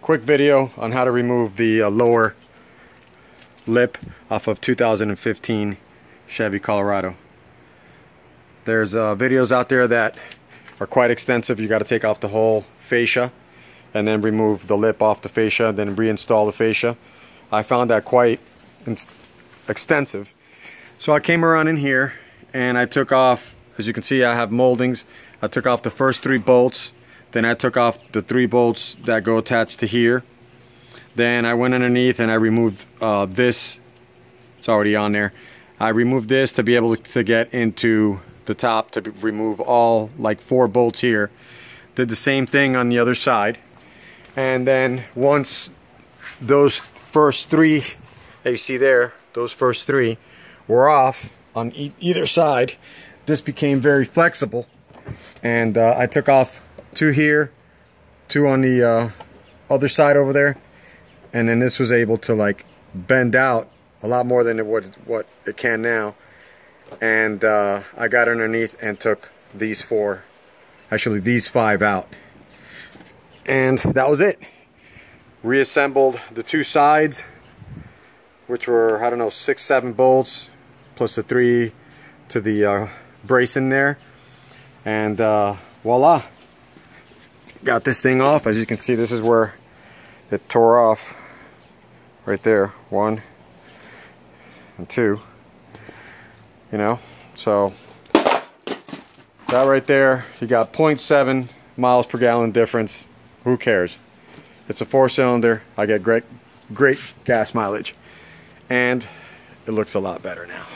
quick video on how to remove the lower lip off of 2015 Chevy Colorado. There's videos out there that are quite extensive. You got to take off the whole fascia and then remove the lip off the fascia, then reinstall the fascia. I found that quite extensive. So I came around in here and I took off, as you can see I have moldings. I took off the first 3 bolts, then I took off the 3 bolts that go attached to here. Then I went underneath and I removed this. It's already on there. I removed this to be able to get into the top, to remove all like 4 bolts here. Did the same thing on the other side. And then once those first 3 that you see there, those first 3 were off on either side, this became very flexible. And I took off 2 here, 2 on the other side over there, and then this was able to like bend out a lot more than what it can now. And I got underneath and took these 4, actually these 5 out, and that was it. Reassembled the 2 sides, which were, I don't know, 6-7 bolts plus the 3 to the brace in there, and voila, got this thing off. As you can see, this is where it tore off right there, 1 and 2, you know. So that right there, you got 0.7 miles per gallon difference. Who cares? It's a 4-cylinder. I get great gas mileage, and it looks a lot better now.